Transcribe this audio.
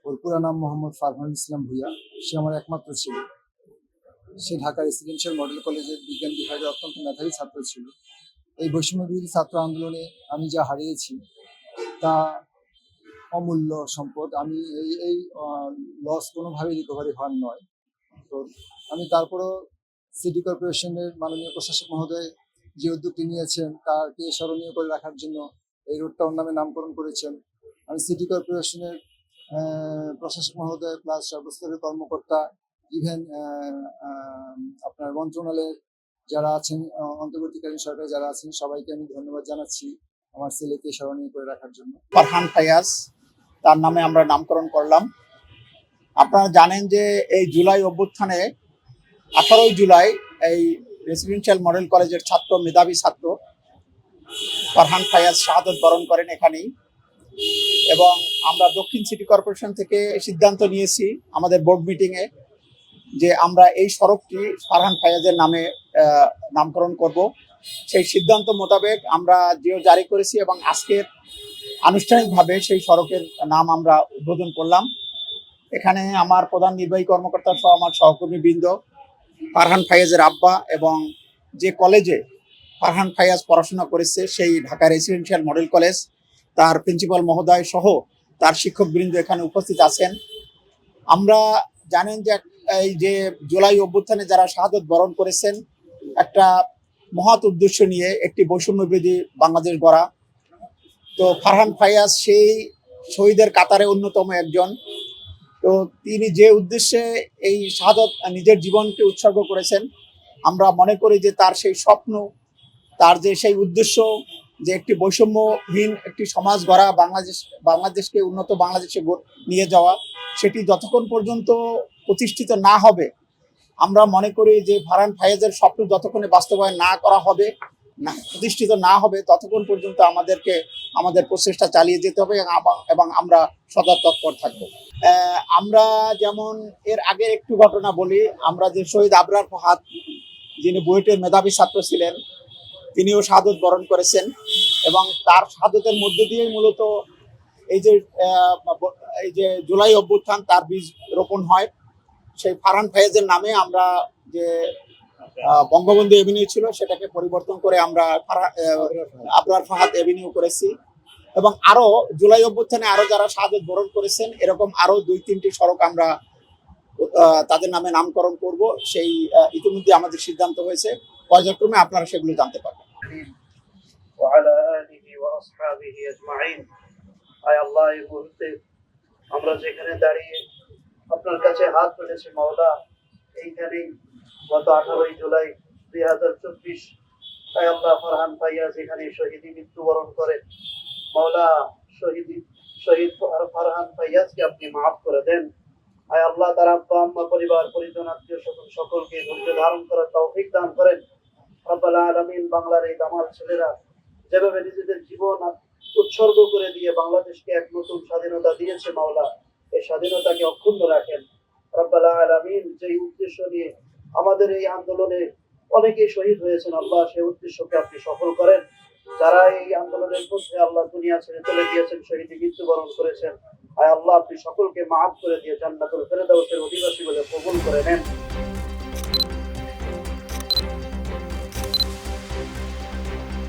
ওর পুরো নাম মোহাম্মদ ফারহানুল ইসলাম ভূঁইয়া। সে আমার একমাত্র ছিল। সে ঢাকা রেসিডেন্সিয়াল মডেল কলেজের বিজ্ঞান বিভাগের অত্যন্ত মেধাবী ছাত্র ছিল। এই বৈষম্য বিরোধী ছাত্র আন্দোলনে আমি যা হারিয়েছি তা অমূল্য সম্পদ। আমি এই লস কোনোভাবেই রিকভারি হওয়ার নয়। তো আমি তারপরেও সিটি কর্পোরেশনের মাননীয় প্রশাসক মহোদয় যে উদ্যোগটি নিয়েছেন তাকে স্মরণীয় করে রাখার জন্য এই রোডটা ওর নামে নামকরণ করেছেন। আমি সিটি কর্পোরেশনের প্রশাসক মহোদয় প্লাস সর্বস্তরের কর্মকর্তা, ইভেন আপনার মন্ত্রণালয়ের যারা আছেন, অন্তর্বর্তীকালীন সরকারে যারা আছেন, সবাইকে আমি ধন্যবাদ জানাচ্ছি আমার ছেলেকে স্মরণীয় করে রাখার জন্য। ফারহান ফায়াজ, তার নামে আমরা নামকরণ করলাম। আপনারা জানেন যে এই জুলাই অভ্যুত্থানে 18ই জুলাই এই রেসিডেন্সিয়াল মডেল কলেজের ছাত্র, মেধাবী ছাত্র ফারহান ফায়াজ শাহাদত বরণ করেন এখানেই। এবং আমরা দক্ষিণ সিটি কর্পোরেশন থেকে সিদ্ধান্ত নিয়েছি আমাদের বোর্ড মিটিংয়ে যে আমরা এই সড়কটি ফারহান ফায়াজের নামে নামকরণ করব। সেই সিদ্ধান্ত মোতাবেক আমরা জিও জারি করেছি এবং আজকের আনুষ্ঠানিকভাবে সেই সড়কের নাম আমরা উদ্বোধন করলাম। এখানে আমার প্রধান নির্বাহী কর্মকর্তা সহ আমার সহকর্মীবৃন্দ, ফারহান ফায়াজের আব্বা এবং যে কলেজে ফারহান ফায়াজ পড়াশোনা করেছে সেই ঢাকা রেসিডেন্সিয়াল মডেল কলেজ, তার প্রিন্সিপাল মহোদয় সহ তার শিক্ষকবৃন্দ এখানে উপস্থিত আছেন। আমরা জানেন যে এই যে জুলাই অভ্যুত্থানে যারা শাহাদত বরণ করেছেন, একটা মহৎ উদ্দেশ্য নিয়ে একটি বৈষম্য বিরোধী বাংলাদেশ গড়া। তো ফারহান ফায়াজ সেই শহীদের কাতারে অন্যতম একজন। তো তিনি যে উদ্দেশ্যে এই শাহাদত নিজের জীবনকে উৎসর্গ করেছেন, আমরা মনে করি যে তার সেই স্বপ্ন, তার যে সেই উদ্দেশ্য যে একটি বৈষম্যহীন একটি সমাজ গড়া, বাংলাদেশকে উন্নত বাংলাদেশে নিয়ে যাওয়া, সেটি যতক্ষণ পর্যন্ত প্রতিষ্ঠিত না হবে, আমরা মনে করি যে ফারহান ফায়াজের স্বপ্ন যতক্ষণে বাস্তবায়ন না করা হবে, না প্রতিষ্ঠিত না হবে, ততক্ষণ পর্যন্ত আমাদেরকে আমাদের প্রচেষ্টা চালিয়ে যেতে হবে এবং আমরা সদা তৎপর থাকবো। আমরা যেমন এর আগের একটু ঘটনা বলি, আমরা যে শহীদ আবরার ফাহাদ, যিনি বুয়েটের মেধাবী ছাত্র ছিলেন, তিনিও শাহাদত বরণ করেছেন এবং তার শাহাদতের মধ্য দিয়েই মূলত এই যে জুলাই অভ্যুত্থান তার বীজ রোপণ হয়। সেই ফারহান ফায়াজের নামে আমরা যে বঙ্গবন্ধু এভিনিউ ছিল সেটাকে পরিবর্তন করে আমরা আবরার ফাহাদ এভিনিউ করেছি। এবং আরো জুলাই অভ্যুত্থানে আরো যারা শাহাদত বরণ করেছেন এরকম আরো 2-3টি সড়ক আমরা তাদের নামে নামকরণ করব। সেই ইতিমধ্যে আমাদের সিদ্ধান্ত হয়েছে, পর্যায়ক্রমে আপনারা সেগুলো জানতে পারবেন। আমরা যেখানে দাঁড়িয়ে আপনার কাছে হাত তুলেছি মাওলা, এইখানেই গত 18ই জুলাই 2024 আল্লাহ ফারহান ফায়াজ এখানে শহীদি মৃত্যুবরণ করেন। মাওলা, শহীদ ফারহান ফায়াজকে আপনি মাফ করে দেন। আয় আল্লাহ, তার আব্বা আম্মা, পরিবার পরিজন, আত্মীয় স্বজন সকলকে ধৈর্য ধারণ করার তৌফিক দান করেন। রব্বুল আলামিন, বাংলার এই দামাল ছেলেরা যেভাবে নিজেদের জীবন উৎসর্গ করে দিয়ে বাংলাদেশকে এক নতুন স্বাধীনতা দিয়েছে, মাওলা এই স্বাধীনতাকে অক্ষুণ্ণ রাখেন। রব্বুল আলামিন, যে উদ্দেশ্য নিয়ে আমাদের এই আন্দোলনে অনেকেই শহীদ হয়েছেন, আল্লাহ সেই উদ্দেশ্যকে আপনি সফল করেন। যারা এই আন্দোলনের মধ্যে আল্লাহ দুনিয়া ছেড়ে চলে গিয়েছেন, শহীদ মৃত্যুবরণ করেছেন, আয় আল্লাহ আপনি সকলকে মাফ করে দিয়ে জান্নাতুল ফেরদাউসের অধিবাসী বলে কবুল করে নেন।